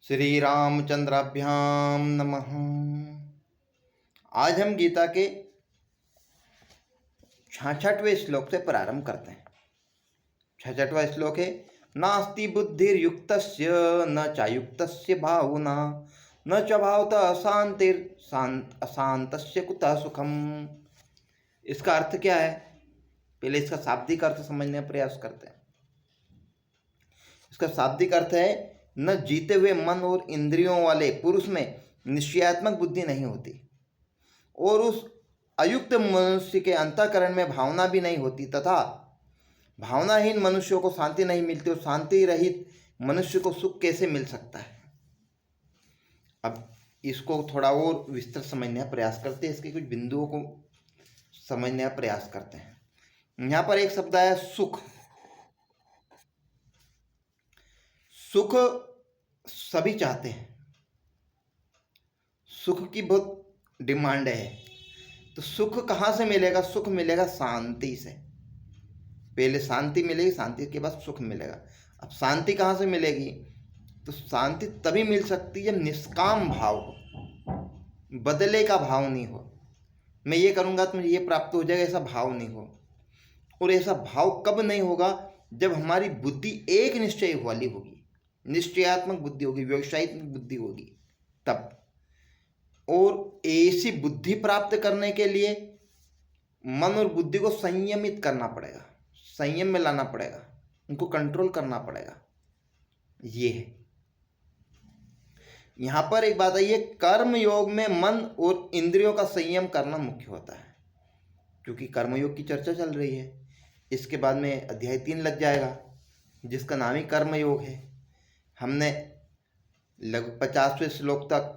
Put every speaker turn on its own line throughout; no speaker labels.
श्री रामचंद्राभ्याम नमः। आज हम गीता के 66वें श्लोक से प्रारंभ करते हैं। 66वां श्लोक है, नास्ति बुद्धिर्युक्तस्य न चायुक्तस्य भावना न च भावतः शांतिर अशांतस्य कुतः सुखम। इसका अर्थ क्या है? पहले इसका शाब्दिक अर्थ समझने का प्रयास करते हैं। इसका शाब्दिक अर्थ है, न जीते हुए मन और इंद्रियों वाले पुरुष में निश्चयात्मक बुद्धि नहीं होती और उस अयुक्त मनुष्य के अंतःकरण में भावना भी नहीं होती तथा भावनाहीन मनुष्यों को शांति नहीं मिलती और शांति रहित मनुष्य को सुख कैसे मिल सकता है। अब इसको थोड़ा और विस्तृत समझने का प्रयास करते हैं, इसके कुछ बिंदुओं को समझने का प्रयास करते हैं। यहाँ पर एक शब्द आया सुख। सुख सभी चाहते हैं, सुख की बहुत डिमांड है। तो सुख कहाँ से मिलेगा? सुख मिलेगा शांति से। पहले शांति मिलेगी, शांति के बाद सुख मिलेगा। अब शांति कहाँ से मिलेगी? तो शांति तभी मिल सकती है जब निष्काम भाव हो, बदले का भाव नहीं हो। मैं ये करूँगा तो मुझे ये प्राप्त हो जाएगा, ऐसा भाव नहीं हो। और ऐसा भाव कब नहीं होगा? जब हमारी बुद्धि एक निश्चय वाली होगी, निश्चयात्मक बुद्धि होगी, व्यवसायिक बुद्धि होगी तब। और ऐसी बुद्धि प्राप्त करने के लिए मन और बुद्धि को संयमित करना पड़ेगा, संयम में लाना पड़ेगा, उनको कंट्रोल करना पड़ेगा। ये है। यहां पर एक बात आई है, कर्म योग में मन और इंद्रियों का संयम करना मुख्य होता है। क्योंकि कर्मयोग की चर्चा चल रही है, इसके बाद में अध्याय 3 लग जाएगा जिसका नाम ही कर्मयोग है। हमने लगभग 50वें श्लोक तक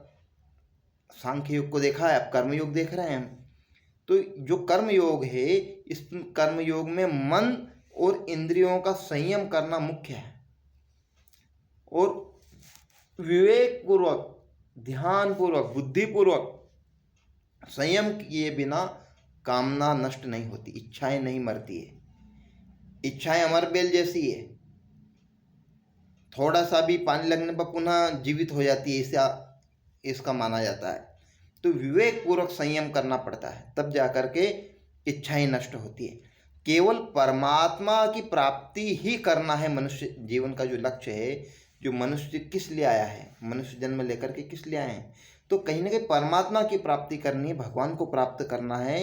सांख्य योग को देखा है, अब कर्मयोग देख रहे हैं हम। तो जो कर्मयोग है, इस कर्मयोग में मन और इंद्रियों का संयम करना मुख्य है और विवेक पूर्वक, ध्यान पूर्वक, बुद्धि पूर्वक संयम किए बिना कामना नष्ट नहीं होती, इच्छाएं नहीं मरती है। इच्छाएं अमर बेल जैसी है, थोड़ा सा भी पानी लगने पर पुनः जीवित हो जाती है, ऐसा इसका माना जाता है। तो विवेक पूर्वक संयम करना पड़ता है, तब जाकर के इच्छाएं नष्ट होती है। केवल परमात्मा की प्राप्ति ही करना है मनुष्य जीवन का जो लक्ष्य है। जो मनुष्य किस लिए आया है, मनुष्य जन्म लेकर के किस लिए आए हैं? तो कहीं ना कहीं परमात्मा की प्राप्ति करनी है, भगवान को प्राप्त करना है।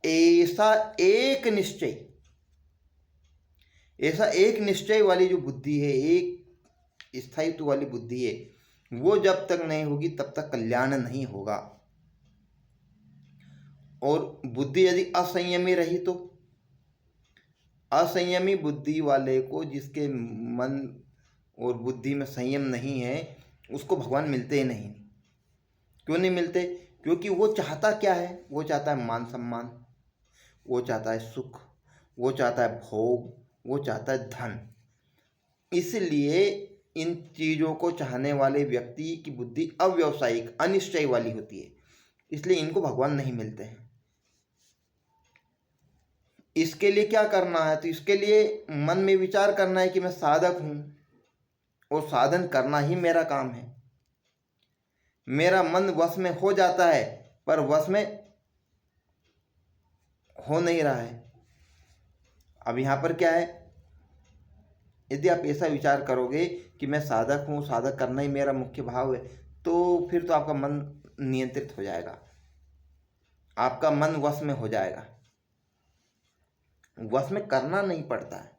ऐसा एक निश्चय, ऐसा एक निश्चय वाली जो बुद्धि है, एक स्थायित्व वाली बुद्धि है, वो जब तक नहीं होगी तब तक कल्याण नहीं होगा। और बुद्धि यदि असंयमी रही तो, असंयमी बुद्धि वाले को, जिसके मन और बुद्धि में संयम नहीं है, उसको भगवान मिलते ही नहीं। क्यों नहीं मिलते? क्योंकि वो चाहता क्या है? वो चाहता है मान सम्मान, वो चाहता है सुख, वो चाहता है भोग, वो चाहता है धन। इसलिए इन चीज़ों को चाहने वाले व्यक्ति की बुद्धि अव्यवसायिक, अनिश्चय वाली होती है, इसलिए इनको भगवान नहीं मिलते हैं। इसके लिए क्या करना है? तो इसके लिए मन में विचार करना है कि मैं साधक हूँ और साधन करना ही मेरा काम है। मेरा मन वश में हो जाता है पर वश में हो नहीं रहा है। अब यहाँ पर क्या है, यदि आप ऐसा विचार करोगे कि मैं साधक हूँ, साधक करना ही मेरा मुख्य भाव है, तो फिर तो आपका मन नियंत्रित हो जाएगा, आपका मन वश में हो जाएगा। वश में करना नहीं पड़ता है,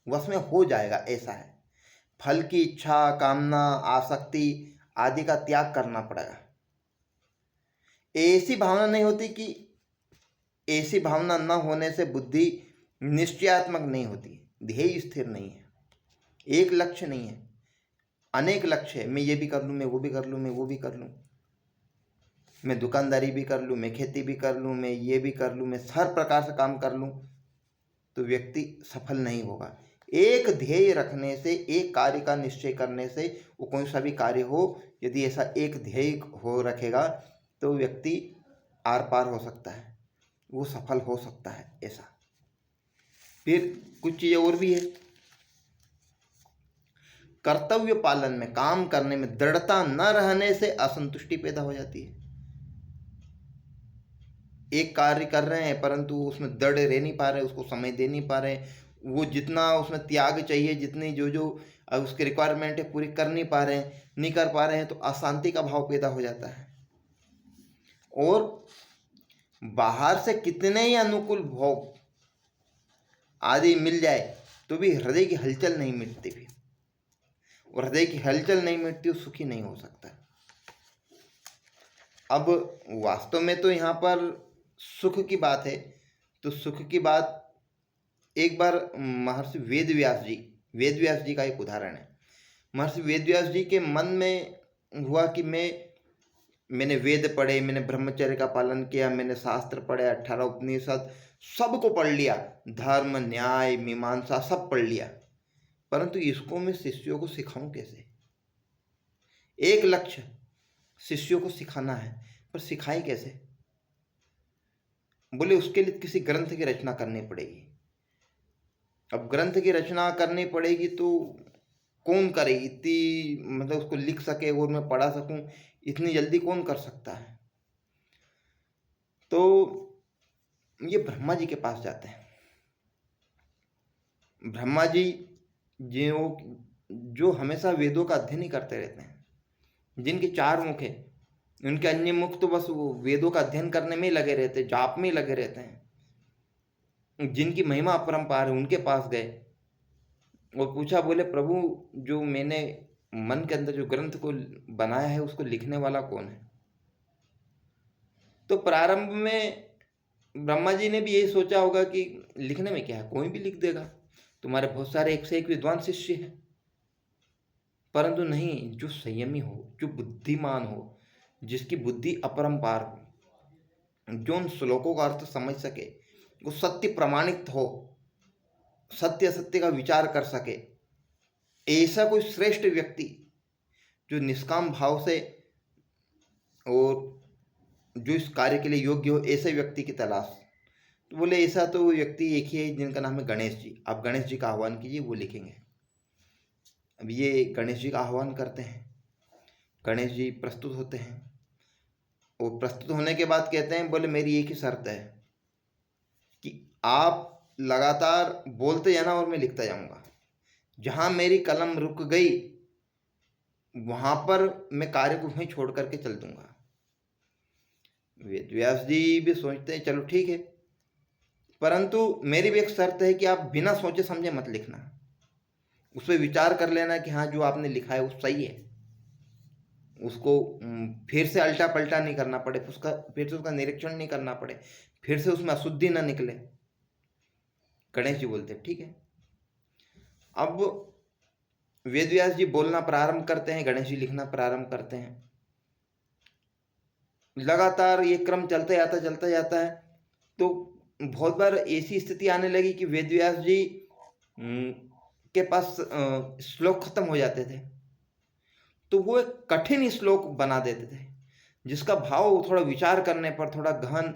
वश में हो जाएगा, ऐसा है। फल की इच्छा, कामना, आसक्ति आदि का त्याग करना पड़ेगा। ऐसी भावना नहीं होती कि, ऐसी भावना न होने से बुद्धि निश्चयात्मक नहीं होती, ध्येय स्थिर नहीं है, एक लक्ष्य नहीं है, अनेक लक्ष्य है। मैं ये भी कर लूँ, मैं वो भी कर लूँ, मैं वो भी कर लूँ, मैं दुकानदारी भी कर लूँ, मैं खेती भी कर लूँ, मैं ये भी कर लूँ, मैं हर प्रकार से काम कर लूँ, तो व्यक्ति सफल नहीं होगा। एक ध्येय रखने से, एक कार्य का निश्चय करने से, वो कोई सा भी कार्य हो, यदि ऐसा एक ध्येय हो रखेगा तो व्यक्ति आर पार हो सकता है, वो सफल हो सकता है। ऐसा फिर कुछ चीज़ें और भी है। कर्तव्य पालन में, काम करने में दृढ़ता न रहने से असंतुष्टि पैदा हो जाती है। एक कार्य कर रहे हैं परंतु उसमें दृढ़ रह नहीं पा रहे, उसको समय दे नहीं पा रहे, वो जितना उसमें त्याग चाहिए, जितनी जो जो उसके रिक्वायरमेंट है पूरी कर नहीं पा रहे हैं, नहीं कर पा रहे हैं, तो अशांति का भाव पैदा हो जाता है। और बाहर से कितने ही अनुकूल भोग आदि मिल जाए तो भी हृदय की हलचल नहीं मिटती भी, और हृदय की हलचल नहीं मिटती, सुखी नहीं हो सकता। अब वास्तव में तो यहाँ पर सुख की बात है, तो सुख की बात एक बार महर्षि वेदव्यास जी का एक उदाहरण है। महर्षि वेदव्यास जी के मन में हुआ कि मैंने वेद पढ़े, मैंने ब्रह्मचर्य का पालन किया, मैंने शास्त्र पढ़े, 18 उपनिषद सबको पढ़ लिया, धर्म न्याय मीमांसा सब पढ़ लिया, परंतु इसको मैं शिष्यों को सिखाऊं कैसे? एक लक्ष्य शिष्यों को सिखाना है, पर सिखाई कैसे? बोले उसके लिए किसी ग्रंथ की रचना करनी पड़ेगी। अब ग्रंथ की रचना करनी पड़ेगी तो कौन करे? इतनी मतलब उसको लिख सके और मैं पढ़ा सकूं, इतनी जल्दी कौन कर सकता है? तो ये ब्रह्मा जी के पास जाते हैं। ब्रह्मा जी जो हमेशा वेदों का अध्ययन ही करते रहते हैं, जिनके 4 मुख है, उनके अन्य मुख तो बस वो वेदों का अध्ययन करने में ही लगे रहते, जाप में ही लगे रहते हैं, जिनकी महिमा अपरंपार है, उनके पास गए और पूछा, बोले प्रभु जो मैंने मन के अंदर जो ग्रंथ को बनाया है उसको लिखने वाला कौन है? तो प्रारंभ में ब्रह्मा जी ने भी यही सोचा होगा कि लिखने में क्या है, कोई भी लिख देगा, तुम्हारे बहुत सारे एक से एक विद्वान शिष्य हैं। परंतु नहीं, जो संयमी हो, जो बुद्धिमान हो, जिसकी बुद्धि अपरंपार हो, जो उन श्लोकों का अर्थ समझ सके, वो सत्य प्रमाणित हो, सत्य असत्य का विचार कर सके, ऐसा कोई श्रेष्ठ व्यक्ति जो निष्काम भाव से और जो इस कार्य के लिए योग्य हो, ऐसे व्यक्ति की तलाश। तो बोले ऐसा तो व्यक्ति एक ही है जिनका नाम है गणेश जी। आप गणेश जी का आह्वान कीजिए, वो लिखेंगे। अब ये गणेश जी का आह्वान करते हैं, गणेश जी प्रस्तुत होते हैं, और प्रस्तुत होने के बाद कहते हैं, बोले मेरी एक ही शर्त है कि आप लगातार बोलते जाना और मैं लिखता जाऊंगा, जहां मेरी कलम रुक गई वहां पर मैं कार्य को वहीं छोड़ करके चल दूंगा। व्यास जी भी सोचते हैं चलो ठीक है, परंतु मेरी भी एक शर्त है कि आप बिना सोचे समझे मत लिखना, उस पर विचार कर लेना कि हाँ जो आपने लिखा है वो सही है, उसको फिर से अल्टा पलटा नहीं करना पड़े, फिर से उसका निरीक्षण नहीं करना पड़े, फिर से उसमें अशुद्धि ना निकले। गणेश जी बोलते ठीक है। अब वेदव्यास जी बोलना प्रारंभ करते हैं, गणेश जी लिखना प्रारंभ करते हैं। लगातार ये क्रम चलता जाता है। तो बहुत बार ऐसी स्थिति आने लगी कि वेदव्यास जी के पास श्लोक खत्म हो जाते थे, तो वो एक कठिन श्लोक बना देते थे, जिसका भाव थोड़ा विचार करने पर, थोड़ा गहन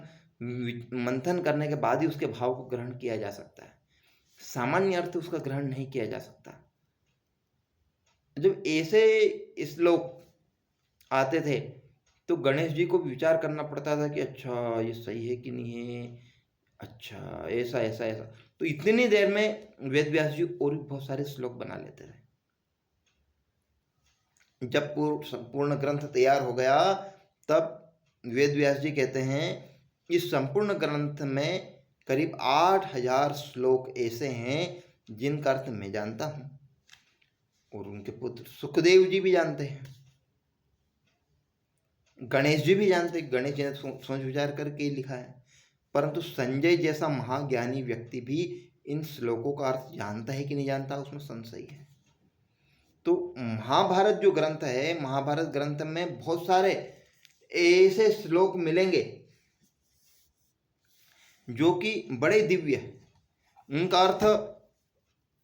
मंथन करने के बाद ही उसके भाव को ग्रहण किया जा सकता है। सामान्य अर्थ उसका ग्रहण नहीं किया जा सकता। जब ऐसे श्लोक आते थे तो गणेश जी को विचार करना पड़ता था कि अच्छा ये सही है कि नहीं है, अच्छा ऐसा ऐसा ऐसा। तो इतनी देर में वेदव्यास जी और भी बहुत सारे श्लोक बना लेते थे। जब संपूर्ण ग्रंथ तैयार हो गया तब वेदव्यास जी कहते हैं इस संपूर्ण ग्रंथ में करीब 8000 श्लोक ऐसे हैं जिनका अर्थ मैं जानता हूं और उनके पुत्र सुखदेव जी भी जानते हैं, गणेश जी भी जानते हैं। गणेश जी ने सोच विचार करके लिखा है, परंतु संजय जैसा महाज्ञानी व्यक्ति भी इन श्लोकों का अर्थ जानता है कि नहीं जानता, उसमें संशय है। तो महाभारत जो ग्रंथ है, महाभारत ग्रंथ में बहुत सारे ऐसे श्लोक मिलेंगे जो कि बड़े दिव्य है। उनका अर्थ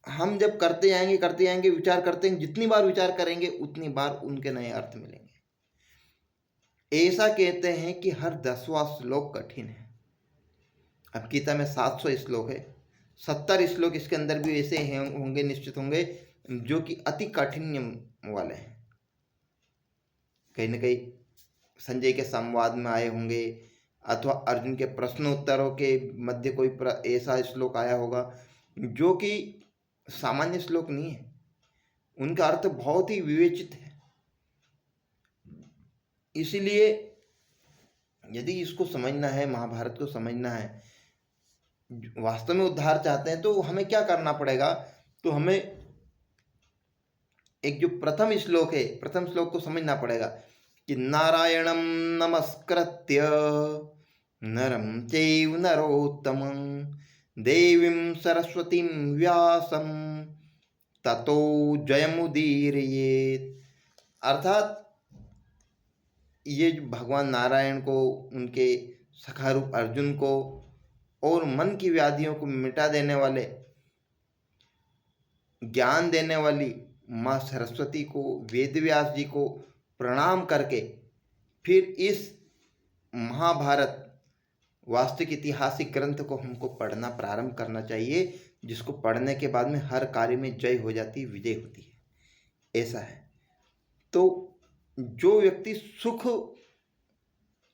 हम जब करते जाएंगे विचार करते हैं, जितनी बार विचार करेंगे उतनी बार उनके नए अर्थ मिलेंगे। ऐसा कहते हैं कि हर 10वां श्लोक कठिन है। अब गीता में 700 श्लोक है, 70 श्लोक इसके अंदर भी ऐसे होंगे, निश्चित होंगे जो कि अति काठिन्य वाले हैं। कहीं न कहीं संजय के संवाद में आए होंगे, अथवा अर्जुन के प्रश्नोत्तरों के मध्य कोई ऐसा श्लोक आया होगा जो कि सामान्य श्लोक नहीं है, उनका अर्थ बहुत ही विवेचित है। इसीलिए यदि इसको समझना है, महाभारत को समझना है, वास्तव में उद्धार चाहते हैं, तो हमें क्या करना पड़ेगा? तो हमें एक जो प्रथम श्लोक को समझना पड़ेगा कि नारायणं नमस्कृत्य नरं चैव नरोत्तमं देवीं सरस्वतीं व्यासं ततो जयमुदीरयेत्। अर्थात ये भगवान नारायण को, उनके सखा रूप अर्जुन को और मन की व्याधियों को मिटा देने वाले, ज्ञान देने वाली माँ सरस्वती को, वेदव्यास जी को प्रणाम करके फिर इस महाभारत वास्तविक ऐतिहासिक ग्रंथ को हमको पढ़ना प्रारंभ करना चाहिए, जिसको पढ़ने के बाद में हर कार्य में जय हो जाती, विजय होती है। ऐसा है। तो जो व्यक्ति सुख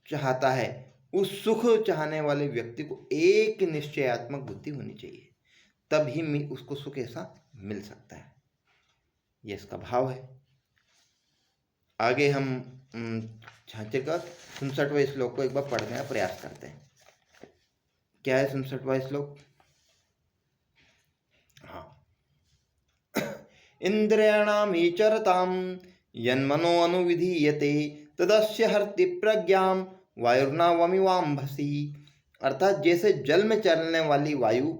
चाहता है, उस सुख चाहने वाले व्यक्ति को एक निश्चयात्मक बुद्धि होनी चाहिए, तभी उसको सुख ऐसा मिल सकता है। ये इसका भाव है। आगे हम झांचे का 67वें श्लोक को एक बार पढ़ने का प्रयास करते हैं। क्या है 67वां श्लोक? हाँ, इंद्रियाणामीचरतां यन्मनो अनुविधीयते तदस्य हर्ति प्रज्ञां वायुर्नावमिवाम्भसि। अर्थात जैसे जल में चलने वाली वायु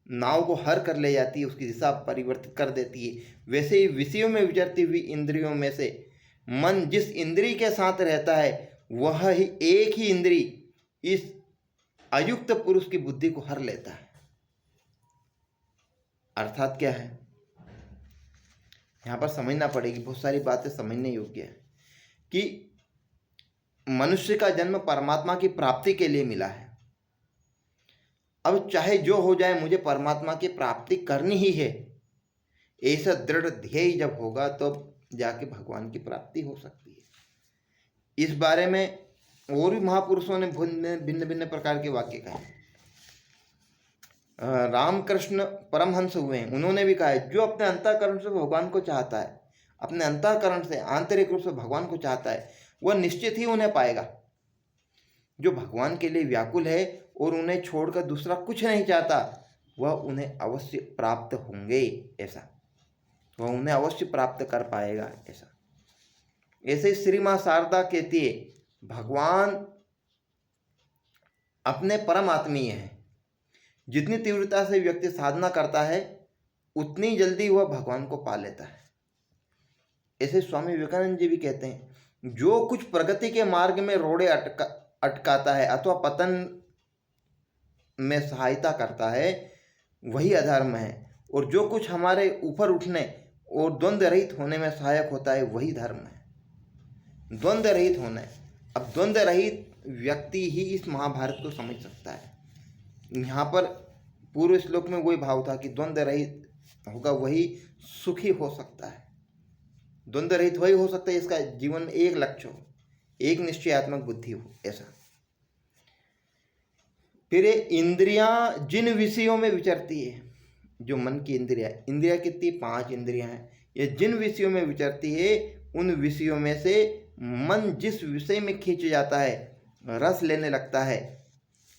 नाव को हर कर ले जाती है, उसकी दिशा परिवर्तित कर देती है, वैसे ही विषयों में विचरती हुई इंद्रियों में से मन जिस इंद्री के साथ रहता है, वह ही एक ही इंद्री इस अयुक्त पुरुष की बुद्धि को हर लेता है। अर्थात क्या है? यहाँ पर समझना पड़ेगी, बहुत सारी बातें समझने योग्य है कि मनुष्य का जन्म परमात्मा की प्राप्ति के लिए मिला है। अब चाहे जो हो जाए, मुझे परमात्मा की प्राप्ति करनी ही है, ऐसा दृढ़ ध्येय जब होगा तो जाके भगवान की प्राप्ति हो सकती है। इस बारे में और भी महापुरुषों ने भिन्न भिन्न प्रकार के वाक्य कहे। रामकृष्ण परमहंस हुए हैं, उन्होंने भी कहा है, जो अपने अंतःकरण से भगवान को चाहता है, अपने अंतःकरण से आंतरिक रूप से भगवान को चाहता है, वह निश्चित ही उन्हें पाएगा। जो भगवान के लिए व्याकुल है और उन्हें छोड़कर दूसरा कुछ नहीं चाहता, वह उन्हें अवश्य प्राप्त होंगे। ऐसा वह उन्हें अवश्य प्राप्त कर पाएगा। ऐसे श्री मां शारदा कहती है, भगवान अपने परम आत्मीय है। जितनी तीव्रता से व्यक्ति साधना करता है, उतनी जल्दी वह भगवान को पा लेता है। ऐसे स्वामी विवेकानंद जी भी कहते हैं, जो कुछ प्रगति के मार्ग में रोड़े अटकाता है अथवा पतन में सहायता करता है, वही अधर्म है, और जो कुछ हमारे ऊपर उठने और द्वंद्व रहित होने में सहायक होता है, वही धर्म है। द्वंद्व रहित होना है। अब द्वंद्व रहित व्यक्ति ही इस महाभारत को समझ सकता है। यहाँ पर पूर्व श्लोक में वही भाव था कि द्वंद्व रहित होगा वही सुखी हो सकता है। द्वंद्व रहित वही हो सकता है इसका जीवन में एक लक्ष्य हो, एक निश्चयात्मक बुद्धि हो। ऐसा फिर इंद्रियां जिन विषयों में विचरती है, जो मन की इंद्रियां कितनी? 5 इंद्रियां हैं। ये जिन विषयों में विचरती है, उन विषयों में से मन जिस विषय में खींच जाता है, रस लेने लगता है,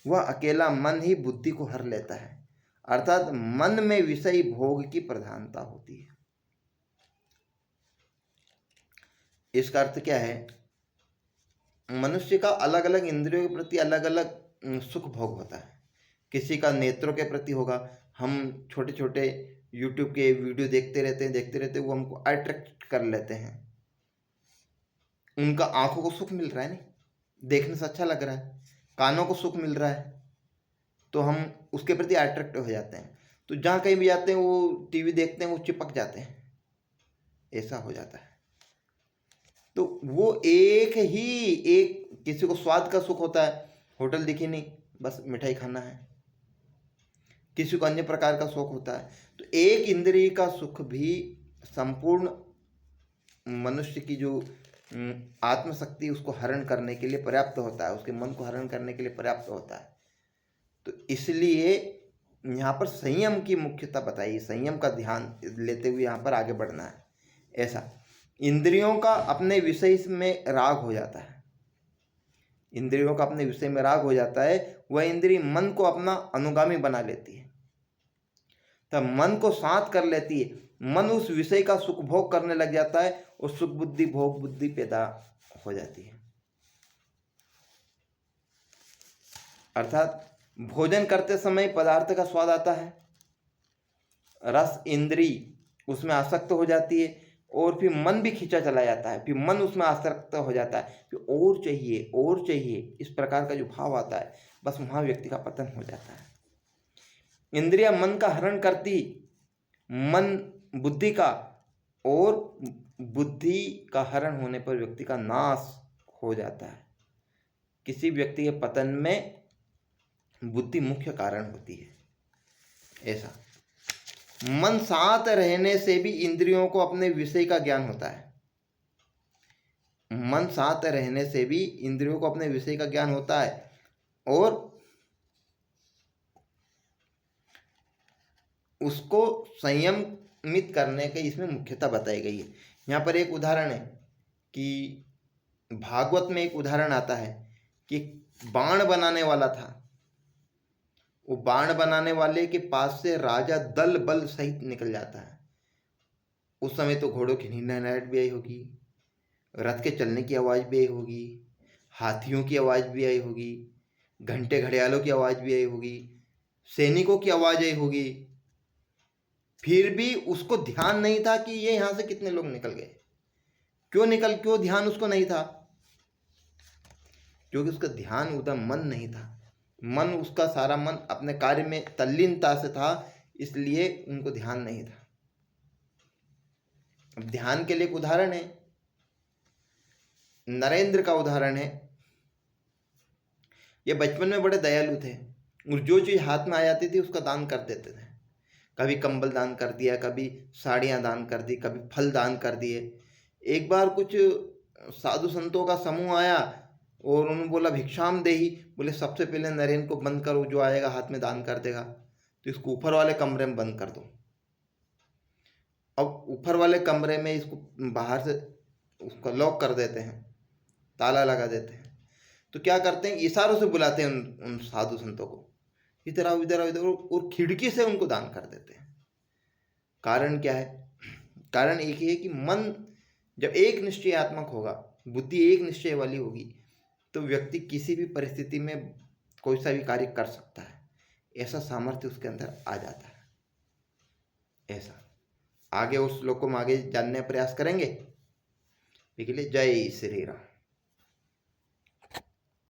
वह अकेला मन ही बुद्धि को हर लेता है। अर्थात मन में विषय भोग की प्रधानता होती है। इसका अर्थ क्या है? मनुष्य का अलग अलग इंद्रियों के प्रति अलग अलग सुख भोग होता है। किसी का नेत्रों के प्रति होगा। हम छोटे छोटे यूट्यूब के वीडियो देखते रहते वो हमको अट्रैक्ट कर लेते हैं। उनका आंखों को सुख मिल रहा है, नहीं देखने से अच्छा लग रहा है, कानों को सुख मिल रहा है, तो हम उसके प्रति अट्रैक्ट हो जाते हैं। तो जहाँ कहीं भी जाते हैं, वो टीवी देखते हैं, वो चिपक जाते हैं। ऐसा हो जाता है। तो वो एक किसी को स्वाद का सुख होता है, होटल दिखी नहीं, बस मिठाई खाना है। किसी को अन्य प्रकार का शौक होता है। तो एक इंद्रिय का सुख भी संपूर्ण मनुष्य की जो आत्मशक्ति उसको हरण करने के लिए पर्याप्त होता है, उसके मन को हरण करने के लिए पर्याप्त होता है। तो इसलिए यहाँ पर संयम की मुख्यता बताई, संयम का ध्यान लेते हुए यहाँ पर आगे बढ़ना है। ऐसा इंद्रियों का अपने विषय में राग हो जाता है, इंद्रियों का अपने विषय में राग हो जाता है, वह इंद्रिय मन को अपना अनुगामी बना लेती है, तब मन को शांत कर लेती है, मन उस विषय का सुख भोग करने लग जाता है और सुख बुद्धि भोग बुद्धि पैदा हो जाती है। अर्थात भोजन करते समय पदार्थ का स्वाद आता है, रस इंद्री उसमें आसक्त हो जाती है और फिर मन भी खींचा चला जाता है, फिर मन उसमें आसक्त हो जाता है, फिर और चाहिए और चाहिए, इस प्रकार का जो भाव आता है, बस वहाँ व्यक्ति का पतन हो जाता है। इंद्रिया मन का हरण करती, मन बुद्धि का, और बुद्धि का हरण होने पर व्यक्ति का नाश हो जाता है। किसी व्यक्ति के पतन में बुद्धि मुख्य कारण होती है। ऐसा मन शांत रहने से भी इंद्रियों को अपने विषय का ज्ञान होता है, मन शांत रहने से भी इंद्रियों को अपने विषय का ज्ञान होता है, और उसको संयमित करने की इसमें मुख्यता बताई गई है। यहाँ पर एक उदाहरण है कि भागवत में एक उदाहरण आता है कि बाण बनाने वाला था, वो बाण बनाने वाले के पास से राजा दल बल सहित निकल जाता है। उस समय तो घोड़ों की निनाद भी आई होगी, रथ के चलने की आवाज़ भी आई होगी, हाथियों की आवाज़ भी आई होगी, घंटे घड़ियालों की आवाज़ भी आई होगी, सैनिकों की आवाज़ आई होगी, फिर भी उसको ध्यान नहीं था कि ये यहाँ से कितने लोग निकल गए। क्यों ध्यान उसको नहीं था? क्योंकि उसका ध्यान उधर मन नहीं था, मन उसका सारा मन अपने कार्य में तल्लीनता से था, इसलिए उनको ध्यान नहीं था। अब ध्यान के लिए एक उदाहरण है, नरेंद्र का उदाहरण है। ये बचपन में बड़े दयालु थे और जो चीज़ हाथ में आ जाती थी उसका दान कर देते थे। कभी कंबल दान कर दिया, कभी साड़ियाँ दान कर दी, कभी फल दान कर दिए। एक बार कुछ साधु संतों का समूह आया और उन्होंने बोला भिक्षाम देही, बोले सबसे पहले नरेंद्र को बंद करो, जो आएगा हाथ में दान कर देगा, तो इसको ऊपर वाले कमरे में बंद कर दो। अब ऊपर वाले कमरे में इसको बाहर से उसका लॉक कर देते हैं, ताला लगा देते हैं। तो क्या करते हैं, इशारों से बुलाते हैं उन साधु संतों को, इधर आओ इधर आओ इधर, और खिड़की से उनको दान कर देते हैं। कारण क्या है? कारण एक ही है कि मन जब एक निश्चयात्मक होगा, बुद्धि एक निश्चय वाली होगी, तो व्यक्ति किसी भी परिस्थिति में कोई सा भी कार्य कर सकता है, ऐसा सामर्थ्य उसके अंदर आ जाता है। ऐसा आगे उस श्लोक को हम आगे जानने का प्रयास करेंगे। इसके लिए जय श्री राम।